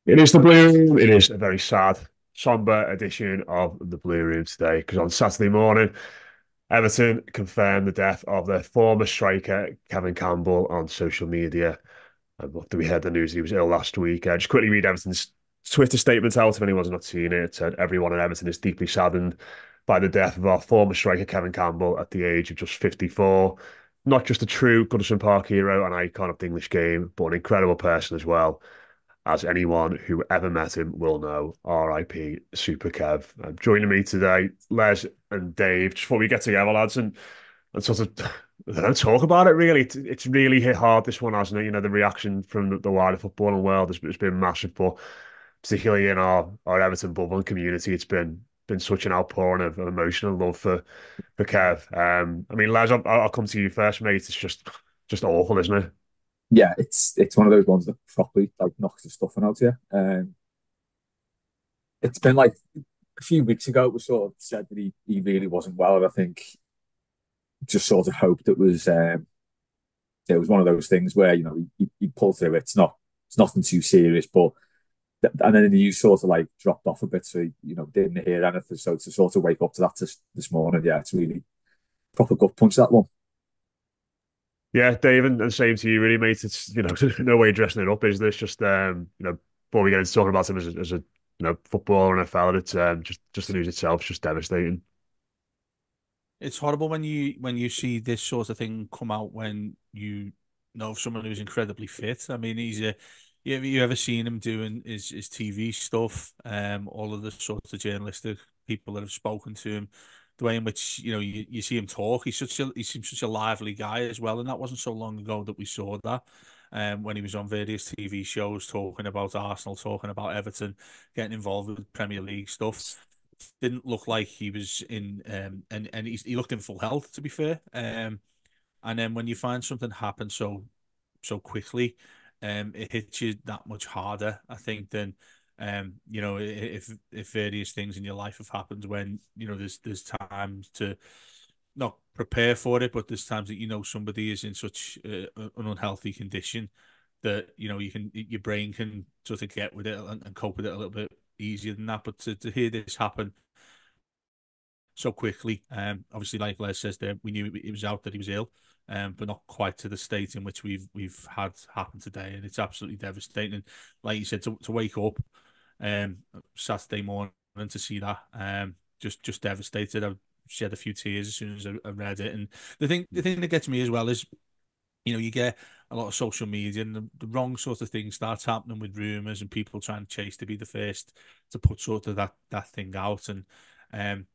It is the Blue Room. It is a very sad, somber edition of the Blue Room today because on Saturday morning, Everton confirmed the death of their former striker, Kevin Campbell, on social media. And after we heard the news he was ill last week, just quickly read Everton's Twitter statement out if anyone's not seen it. It said, "Everyone in Everton is deeply saddened by the death of our former striker, Kevin Campbell, at the age of just 54. Not just a true Goodison Park hero and icon of the English game, but an incredible person as well. As anyone who ever met him will know, R.I.P. Super Kev." Joining me today, Les and Dave. Just before we get together, lads, and sort of I don't know, talk about it really. It's really hit hard, this one, hasn't it? You know, the reaction from the wider footballing world has been massive, but particularly in our Everton bubble and community, it's been such an outpouring of emotional love for Kev. I mean, Les, I'll come to you first, mate. It's just awful, isn't it? Yeah, it's one of those ones that properly like knocks the stuffing out of you. It's been like a few weeks ago it was sort of said that he really wasn't well, and I think just sort of hoped it was one of those things where he pulled through it. It's nothing too serious, but and then the news sort of like dropped off a bit, so didn't hear anything. So to sort of wake up to that this morning, yeah, it's really proper gut punch that one. Yeah, Dave, and same to you, really, mate. It's no way of dressing it up, is this? Just before we get into talking about him as a footballer and a fella, it's just the news itself is just devastating. It's horrible when you see this sort of thing come out when you know of someone who's incredibly fit. I mean, you ever seen him doing his TV stuff? All of the sorts of journalistic people that have spoken to him, the way in which you see him talk. He seems such a lively guy as well, and that wasn't so long ago that we saw that. When he was on various TV shows talking about Arsenal, talking about Everton, getting involved with Premier League stuff, didn't look like he was in and he looked in full health, to be fair. And then when you find something happen so quickly, it hits you that much harder, I think, than if various things in your life have happened when there's times to not prepare for it, but there's times that somebody is in such an unhealthy condition that your brain can sort of get with it and cope with it a little bit easier than that. But to hear this happen so quickly, obviously, like Les says there, we knew it was out that he was ill, but not quite to the state in which we've had happen today, and it's absolutely devastating. And like you said, to wake up um Saturday morning and to see that, just devastated. I shed a few tears as soon as I read it. And the thing that gets me as well is, you get a lot of social media and the wrong sort of thing starts happening with rumors and people trying to chase to be the first to put sort of that thing out. And um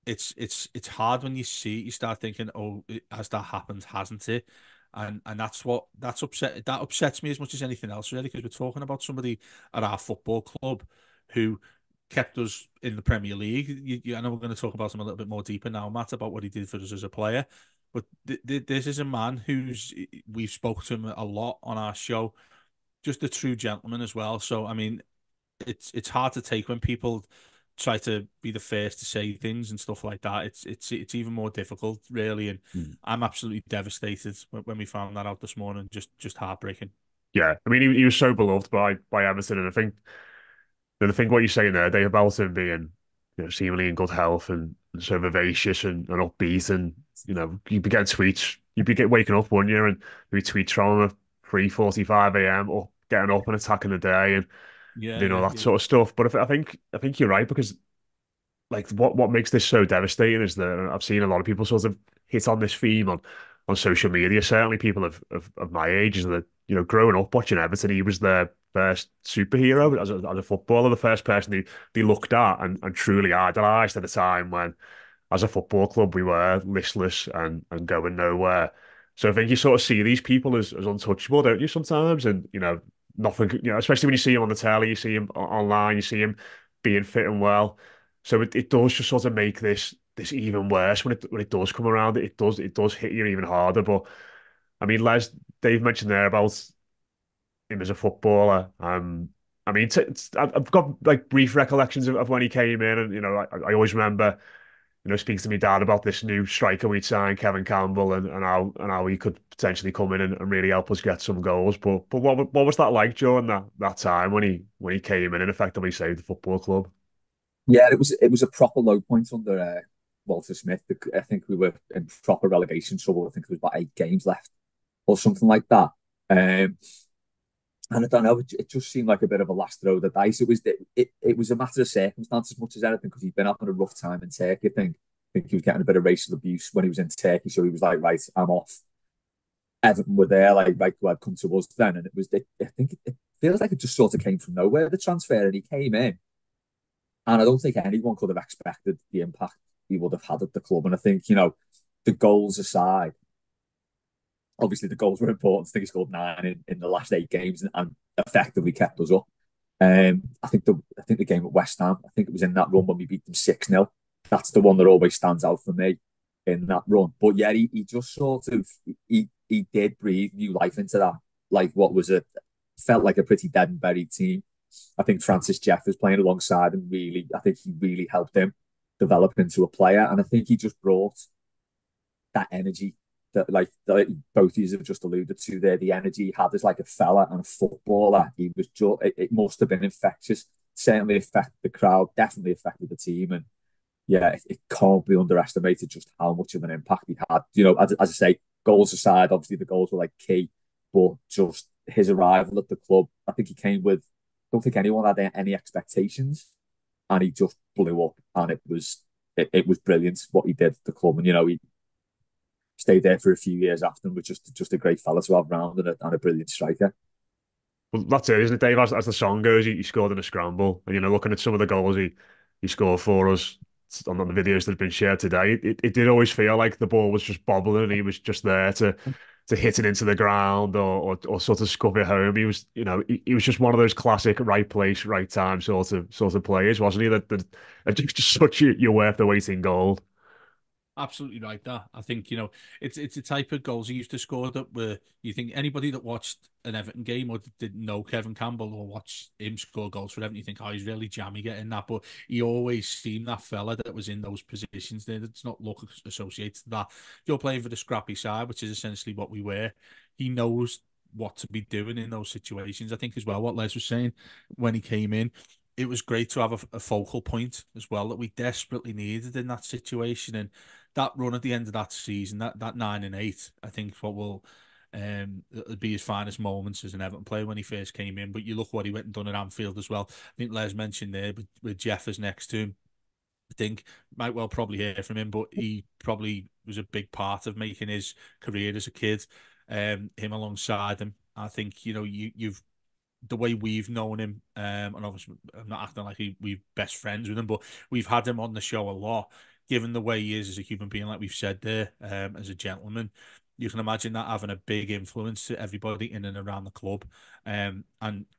it's hard when you see it, you start thinking, oh, has that happened, hasn't it? And that upsets me as much as anything else, really, because we're talking about somebody at our football club who kept us in the Premier League. I know we're going to talk about him a little bit more deeper now, Matt, about what he did for us as a player. But this is a man we've spoken to him a lot on our show, just a true gentleman as well. So I mean, it's hard to take when people try to be the first to say things and stuff like that. It's even more difficult, really. And I'm absolutely devastated when we found that out this morning. Just heartbreaking. Yeah, I mean, he was so beloved by Everton, and I think what you're saying there, Dave, about him being seemingly in good health and so vivacious and upbeat, and you'd be getting tweets, you'd be waking up one year and there'd be tweets from him at 3:45 a.m. or getting up and attacking the day and Yeah, doing all yeah, that yeah, sort of stuff. But I think you're right, because like what makes this so devastating is that I've seen a lot of people sort of hit on this theme on social media. Certainly people of my age, is that growing up watching Everton, he was their first superhero as a footballer, the first person they looked at and truly idolised at a time when, as a football club, we were listless and going nowhere. So I think you sort of see these people as untouchable, don't you, sometimes? And nothing, especially when you see him on the telly, you see him online, you see him being fit and well. So it does just sort of make this even worse when it does come around. It does hit you even harder. But I mean, Les, Dave mentioned there about him as a footballer. I mean, I've got like brief recollections of when he came in, and I always remember speaks to my dad about this new striker we'd signed, Kevin Campbell, and how he could potentially come in and really help us get some goals. But what was that like during that time when he came in and effectively saved the football club? Yeah, it was a proper low point under Walter Smith. I think we were in proper relegation trouble. I think there was about 8 games left or something like that. And I don't know, it just seemed like a bit of a last throw of the dice. It was a matter of circumstance as much as anything because he'd been having a rough time in Turkey. I think he was getting a bit of racial abuse when he was in Turkey, so he was like, right, I'm off. Everton were there, like, right, who had come to us then, and I think it feels like it just sort of came from nowhere, the transfer, and he came in, and I don't think anyone could have expected the impact he would have had at the club. And I think, the goals aside, obviously the goals were important. I think he scored 9 in the last 8 games and effectively kept us up. I think the game at West Ham, I think it was in that run when we beat them 6-0. That's the one that always stands out for me in that run. But yeah, he just sort of he did breathe new life into that. Like what was felt like a pretty dead and buried team. I think Francis Jeff was playing alongside him. I think he really helped him develop into a player, and I think he just brought that energy that both of you have just alluded to there. The energy he had as like a fella and a footballer. He was just it must have been infectious. Certainly affected the crowd. Definitely affected the team, and yeah, it can't be underestimated just how much of an impact he had. As I say, goals aside, obviously the goals were like key, but just his arrival at the club, I think he came with. I don't think anyone had any expectations, and he just blew up, and it was brilliant what he did at the club, and he stayed there for a few years after and was just a great fella to have around and a brilliant striker. Well, that's it, isn't it, Dave? As the song goes, he scored in a scramble, and looking at some of the goals he scored for us on the videos that have been shared today, it did always feel like the ball was just bobbling, and he was just there to hit it into the ground or sort of scuff it home. He was, he was just one of those classic right place, right time sort of players, wasn't he? That just such you're worth the weight in gold. Absolutely right. That I think it's a type of goals he used to score that where you think anybody that watched an Everton game or didn't know Kevin Campbell or watch him score goals for Everton, you think, oh, he's really jammy getting that. But he always seemed that fella that was in those positions there. That's not luck associated to that. You're playing for the scrappy side, which is essentially what we were. He knows what to be doing in those situations. I think as well what Les was saying when he came in, it was great to have a focal point as well that we desperately needed in that situation. And that run at the end of that season, that 9-8, I think what will be his finest moments as an Everton player when he first came in. But you look what he went and done at Anfield as well. I think Les mentioned there with Jeff as next to him. I think might well probably hear from him, but he probably was a big part of making his career as a kid. Him alongside him, I think you've the way we've known him, and obviously I'm not acting like we're best friends with him, but we've had him on the show a lot. Given the way he is as a human being, like we've said there, as a gentleman, you can imagine that having a big influence to everybody in and around the club. And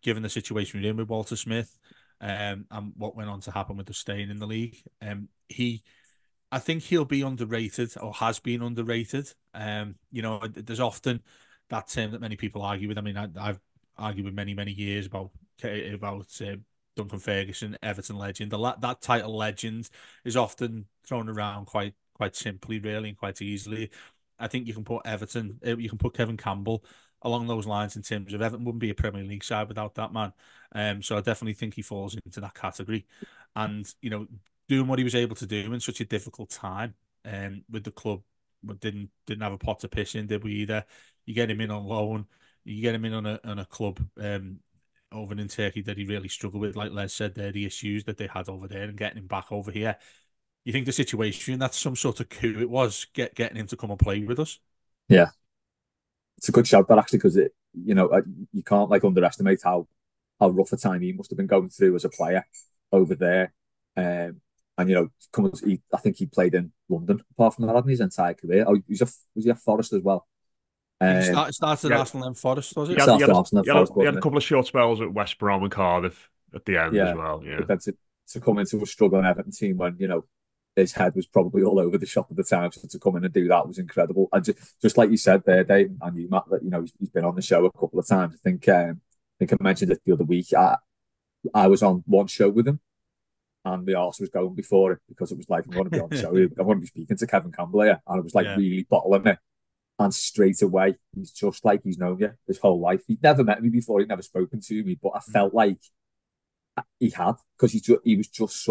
given the situation we're in with Walter Smith, and what went on to happen with the staying in the league, I think he'll be underrated or has been underrated. There's often that term that many people argue with. I mean, I've argued with many years about Duncan Ferguson, Everton legend. That title legend is often thrown around quite simply, really, and quite easily. I think you can put you can put Kevin Campbell along those lines in terms of Everton wouldn't be a Premier League side without that man. So I definitely think he falls into that category. And doing what he was able to do in such a difficult time, with the club, but didn't have a pot to piss in, did we either? You get him in on loan, you get him in on a club over in Turkey that he really struggled with, like Les said there, the issues that they had over there, and getting him back over here. You think the situation, that's some sort of coup it was, getting him to come and play with us? Yeah, it's a good shout, but actually, because you can't like underestimate how rough a time he must have been going through as a player over there. And I think he played in London apart from that, hadn't he, his entire career. Oh, was he at Forest as well? He Um, started at Yeah, Arsenal and Forest, was he it? had he Started had at a, Arsenal he and had a, Forest, he had a wasn't it? couple of short spells at West Brom and Cardiff at the end as Yeah, well. Yeah. but then to come into a struggling Everton team when his head was probably all over the shop at the time, so to come in and do that was incredible. And just like you said there, Dave, and you, Matt, that he's been on the show a couple of times. I think I mentioned it the other week. I was on one show with him, and my arse was going before it because it was like, I'm going to be on the show. I'm going to be speaking to Kevin Campbell here. And I was like Yeah. really bottling it. And straight away, he's just like he's known you his whole life. He'd never met me before. He'd never spoken to me, but I felt like he had because he was just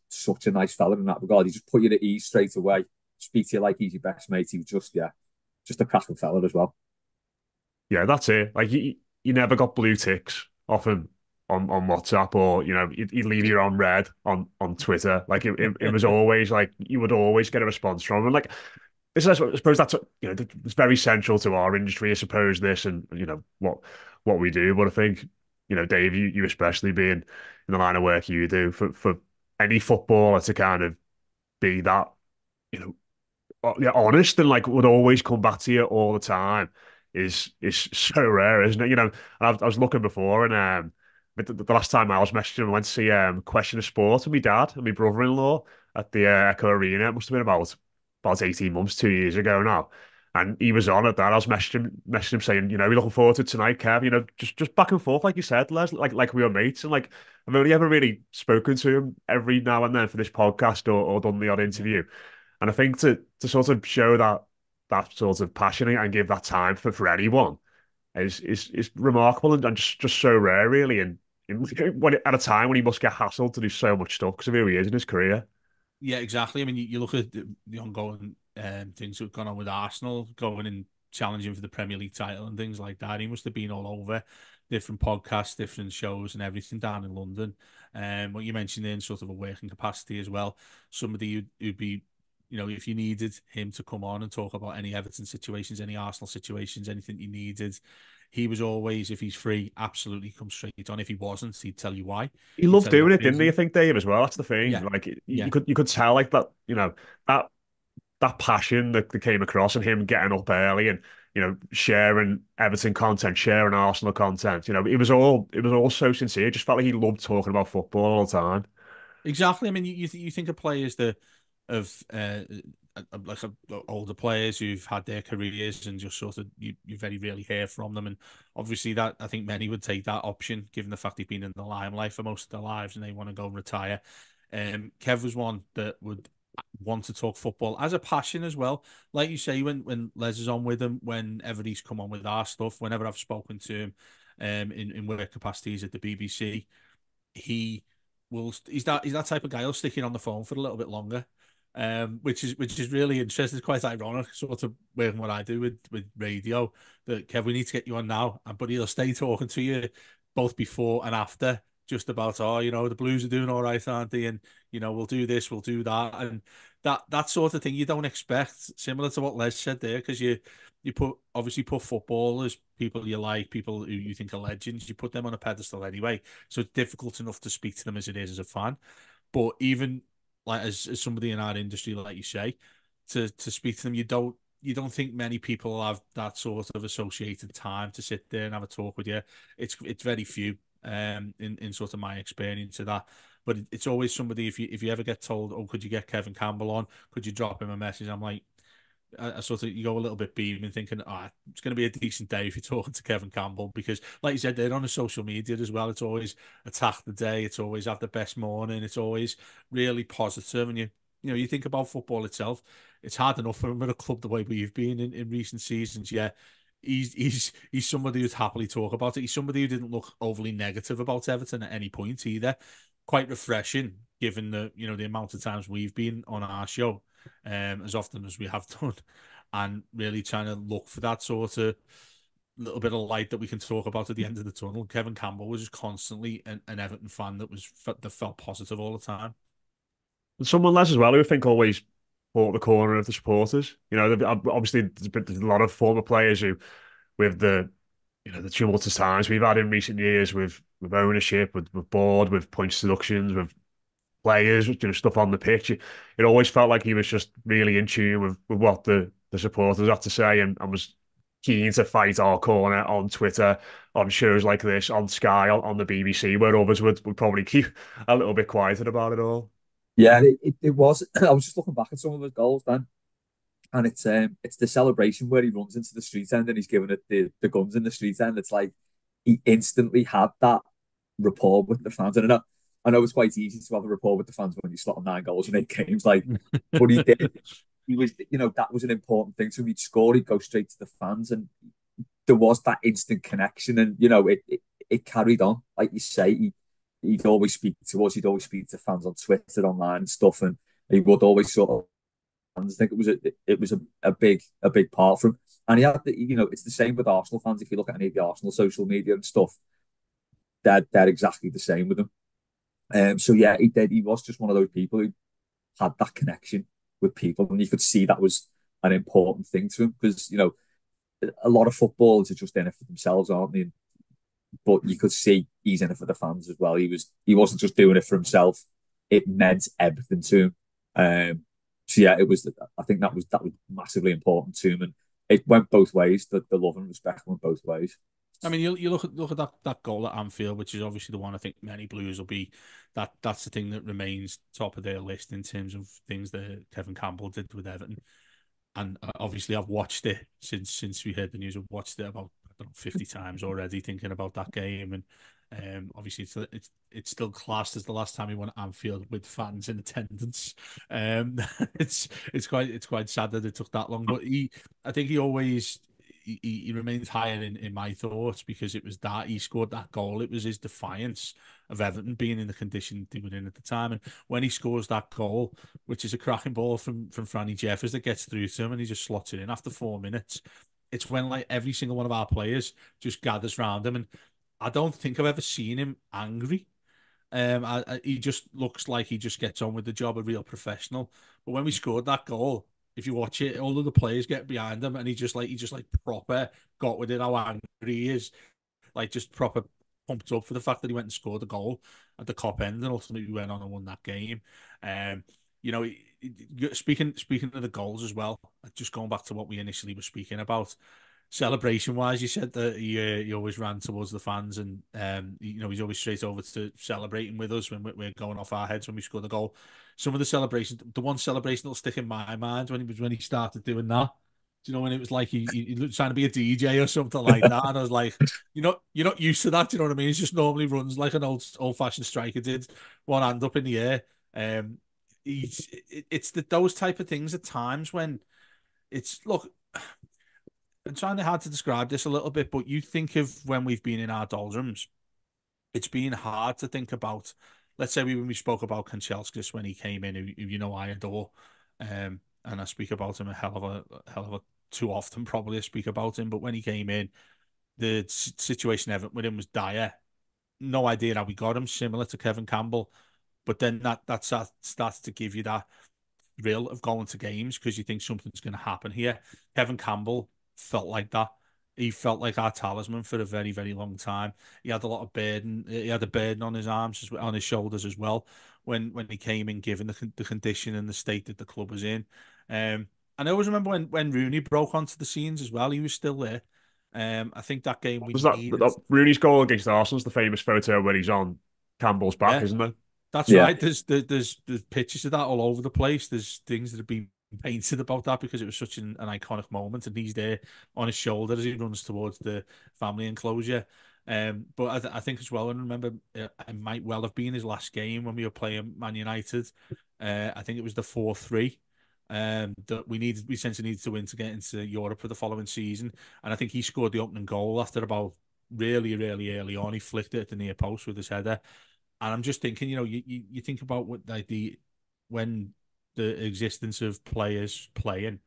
such a nice fella in that regard. He just put you at ease straight away. Speak to you like he's your best mate. He was just a cracking fella as well. Yeah, that's it. Like you never got blue ticks off him on WhatsApp, or he'd leave you on red on Twitter. Like it was always like you would always get a response from him. Like this, I suppose that's it's very central to our industry. I suppose this and what we do. But I think Dave, you especially being in the line of work you do for any footballer to kind of be that you know yeah, honest and like would always come back to you all the time is so rare, isn't it? I was looking before and but the last time I was messaging him, I went to see Question of Sport with my dad and my brother-in-law at the Echo Arena. It must have been about 18 months, 2 years ago now. And he was on at that. I was messaging him saying, we're looking forward to tonight, Kev. Just back and forth, like you said, Les, like we were mates. And like I've only ever really spoken to him every now and then for this podcast or done the odd Yeah. interview. And I think to sort of show that sort of passion and give that time for anyone is remarkable and just so rare, really. And when at a time when he must get hassled to do so much stuff because of who he is in his career. Yeah, exactly. I mean, you look at the ongoing things that have gone on with Arsenal, going and challenging for the Premier League title and things like that. He must have been all over different podcasts, different shows, and everything down in London. What you mentioned in sort of a working capacity as well. Somebody who'd be, if you needed him to come on and talk about any Everton situations, any Arsenal situations, anything you needed, he was always, if he's free, absolutely come straight on. If he wasn't, he'd tell you why. He He'd loved tell you doing what it, didn't he? I reason. think Dave as well. That's the thing. Yeah, Like yeah. you could tell like that, that that passion that came across and him getting up early and sharing Everton content, sharing Arsenal content. It was all so sincere. It just felt like he loved talking about football all the time. Exactly. I mean, you think of players that of like older players who've had their careers and just sort of you very rarely hear from them, and obviously that I think many would take that option given the fact they've been in the limelight for most of their lives and they want to go and retire. Kev was one that would want to talk football as a passion as well. Like you say, when Les is on with him, whenever he's come on with our stuff, whenever I've spoken to him, in work capacities at the BBC, he he's that type of guy who'll stick in on the phone for a little bit longer, which is really interesting. It's quite ironic, sort of working what I do with radio. That Kev, we need to get you on now, but he'll stay talking to you both before and after, just about the Blues are doing all right, aren't they? And we'll do this, we'll do that, and that sort of thing you don't expect. Similar to what Les said there, because you obviously put footballers, people you like, people who you think are legends, you put them on a pedestal anyway. So it's difficult enough to speak to them as it is as a fan. But even like as somebody in our industry, like you say, to speak to them, you don't think many people have that sort of associated time to sit there and have a talk with you. It's very few, in sort of my experience of that. But it's always somebody, if you ever get told, oh, could you get Kevin Campbell on? Could you drop him a message? I'm like, I sort of, you go a little bit beaming, thinking, it's going to be a decent day if you're talking to Kevin Campbell, because, like you said, they're on the social media as well. It's always attack the day. It's always have the best morning. It's always really positive. And you think about football itself. It's hard enough for him at a club the way we've been in recent seasons. Yeah, he's somebody who'd happily talk about it. He's somebody who didn't look overly negative about Everton at any point either. Quite refreshing, given the amount of times we've been on our show, as often as we have done, and really trying to look for that sort of little bit of light that we can talk about at the end of the tunnel. Kevin Campbell was just constantly an Everton fan that felt positive all the time. And someone less as well who I think always fought the corner of the supporters. Obviously there's a lot of former players who, with the tumultuous times we've had in recent years with ownership, with board, with points deductions, with players, stuff on the pitch. It always felt like he was just really in tune with what the supporters had to say and was keen to fight our corner on Twitter, on shows like this, on Sky, on the BBC, where others would probably keep a little bit quieter about it all. Yeah, it was. I was just looking back at some of his goals then, and it's the celebration where he runs into the street end and he's giving it the guns in the street end. It's like he instantly had that rapport with the fans. I don't know. I know it's quite easy to have a rapport with the fans when you slot on 9 goals in 8 games, like, but he did. He was, that was an important thing. So he'd score, he'd go straight to the fans, and there was that instant connection, and it carried on. Like you say, he'd always speak to us, he'd always speak to fans on Twitter, online, and stuff, and he would always sort of. I think it was a big part for him, and he had it's the same with Arsenal fans. If you look at any of the Arsenal social media and stuff, they're exactly the same with him. So yeah, he did. He was just one of those people who had that connection with people, and you could see that was an important thing to him because a lot of footballers are just in it for themselves, aren't they? But you could see he's in it for the fans as well. He wasn't just doing it for himself. It meant everything to him. So yeah, it was. I think that was massively important to him, and it went both ways. The love and respect went both ways. I mean, you look at that goal at Anfield, which is obviously the one I think many Blues will be. That's the thing that remains top of their list in terms of things that Kevin Campbell did with Everton. And obviously I've watched it since we heard the news. I've watched it about, I don't know, 50 times already, thinking about that game. And obviously it's still classed as the last time he won at Anfield with fans in attendance. Um, it's quite sad that it took that long, but I think he always. He remains higher in my thoughts because it was that he scored that goal. It was his defiance of Everton being in the condition they were in at the time. And when he scores that goal, which is a cracking ball from Franny Jeffers that gets through to him and he just slots it in after 4 minutes, it's when like every single one of our players just gathers round him. And I don't think I've ever seen him angry. He just looks like he just gets on with the job, a real professional. But when we scored that goal, if you watch it, all of the players get behind him, and he just proper got with it. How angry he is, like just proper pumped up for the fact that he went and scored the goal at the Cop end, and ultimately went on and won that game. Um, speaking of the goals as well, just going back to what we initially were speaking about, celebration wise, you said that he always ran towards the fans, and he's always straight over to celebrating with us when we're going off our heads when we score the goal. Some of the celebrations, the one celebration that'll stick in my mind when he started doing that. Do you know when it was like he was trying to be a DJ or something like that? And I was like, you're not used to that. Do you know what I mean? He just normally runs like an old fashioned striker did, one hand up in the air. It's those type of things at times when look. I'm trying to hard to describe this a little bit, but you think of when we've been in our doldrums, it's been hard to think about. Let's say when we spoke about Kanchelskis when he came in, who I adore, and I speak about him a hell of a too often. Probably I speak about him, but when he came in, the situation with him was dire. No idea how we got him, similar to Kevin Campbell, but then that starts to give you that thrill of going to games because you think something's going to happen here. Kevin Campbell felt like that. He felt like our talisman for a very, very long time. He had a lot of burden. He had a burden on his arms, on his shoulders as well. When he came in, given the condition and the state that the club was in. And I always remember when Rooney broke onto the scenes as well. He was still there. I think that game we Was that, needed. that Rooney's goal against Arsenal's the famous photo where he's on Campbell's back, Yeah, isn't it? that's Yeah, right. There's pictures of that all over the place. There's things that have been painted about that because it was such an iconic moment, and he's there on his shoulder as he runs towards the family enclosure. But I think as well, and remember, it might well have been his last game when we were playing Man United. I think it was the 4-3. That we essentially needed to win to get into Europe for the following season, and I think he scored the opening goal after about really, really early on. He flicked it at the near post with his header. And I'm just thinking, you think about what like when the existence of players playing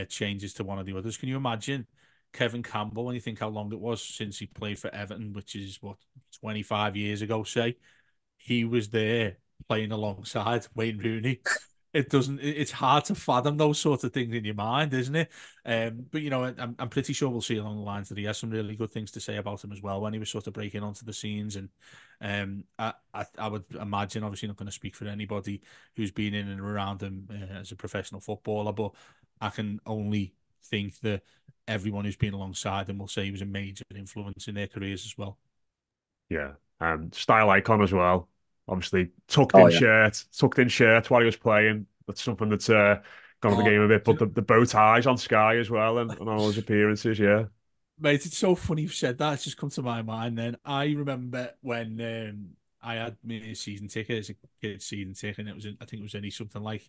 changes to one of the others. Can you imagine Kevin Campbell when you think how long it was since he played for Everton, which is what 25 years ago, say he was there playing alongside Wayne Rooney. It's hard to fathom those sorts of things in your mind, isn't it? But I'm pretty sure we'll see along the lines that he has some really good things to say about him as well when he was sort of breaking onto the scenes. And I would imagine, obviously not going to speak for anybody who's been in and around him as a professional footballer, but I can only think that everyone who's been alongside him will say he was a major influence in their careers as well. Yeah. Style icon as well. Obviously, oh yeah, tucked in shirt while he was playing. That's something that's gone on the Oh, game a bit. do But you the bow ties on Sky as well and all his appearances, yeah. Mate, it's so funny you've said that. It's just come to my mind then. I remember when I had my season ticket as a kid season ticket, and I think it was only something like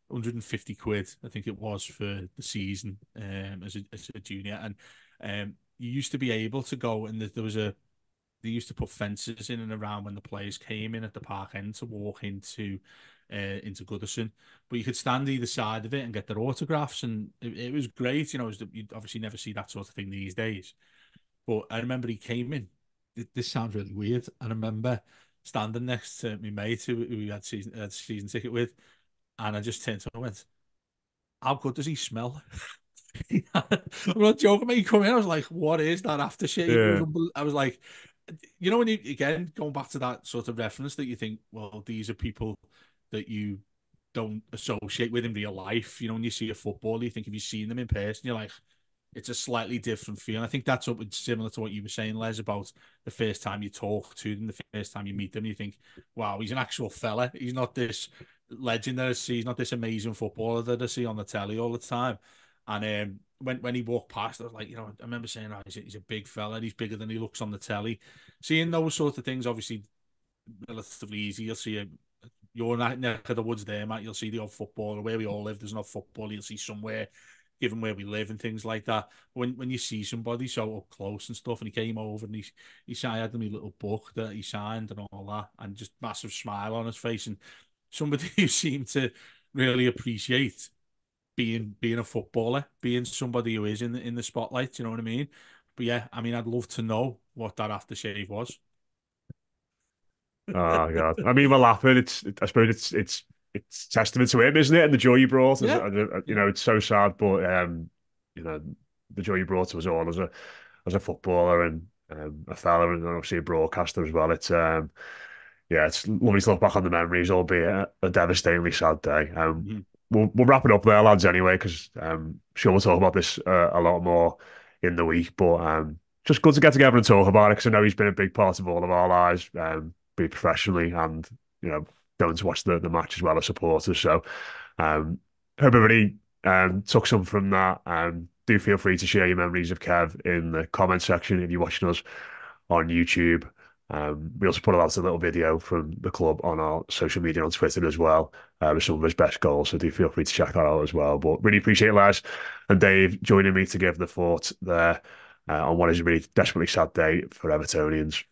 150 quid, I think it was, for the season, as a junior. And you used to be able to go, and there was a they used to put fences in and around when the players came in at the park end to walk into Goodison. But you could stand either side of it and get their autographs, and it was great. You'd obviously never see that sort of thing these days. But I remember he came in. This sounds really weird. I remember standing next to my mate who we had season ticket with, and I just turned to him and went, "How good does he smell?" I'm not joking, mate. He come in, I was like, "What is that aftershave?" Yeah, I was like, when you, again, going back to that sort of reference, that you think, well, these are people that you don't associate with in real life. When you see a footballer, you think, if you've seen them in person, you're like, it's a slightly different feeling. I think that's similar to what you were saying, Les, about the first time you talk to them, the first time you meet them, you think, wow, he's an actual fella. He's not this legend that I see. He's not this amazing footballer that I see on the telly all the time. And when he walked past, I was like, I remember saying, oh, he's a big fella. He's bigger than he looks on the telly. Seeing those sorts of things, obviously, relatively easy. You'll see your neck of the woods there, Matt. You'll see the odd footballer where we all live. There's no football. You'll see somewhere, given where we live and things like that. When you see somebody so up close and stuff, and he came over and he signed me little book that he signed and all that, and just massive smile on his face, and somebody who seemed to really appreciate being a footballer, being somebody who is in the spotlight. You know what I mean? But yeah, I mean, I'd love to know what that aftershave was. oh God. I mean, we're laughing. I suppose it's testament to him, isn't it? And the joy he brought. Yeah, yeah. It's so sad, but you know, the joy he brought to us all as a footballer and a fella, and obviously a broadcaster as well. Yeah, it's lovely to look back on the memories, albeit a devastatingly sad day. Mhm. We'll wrap it up there, lads, anyway, because sure we'll talk about this a lot more in the week. But just good to get together and talk about it because I know he's been a big part of all of our lives, be it professionally and going to watch the match as well as supporters. So hope everybody took some from that. Do feel free to share your memories of Kev in the comment section if you're watching us on YouTube. We also put out a little video from the club on our social media on Twitter as well, with some of his best goals. So do feel free to check that out as well. But really appreciate Les and Dave joining me to give the thought there on what is a really desperately sad day for Evertonians.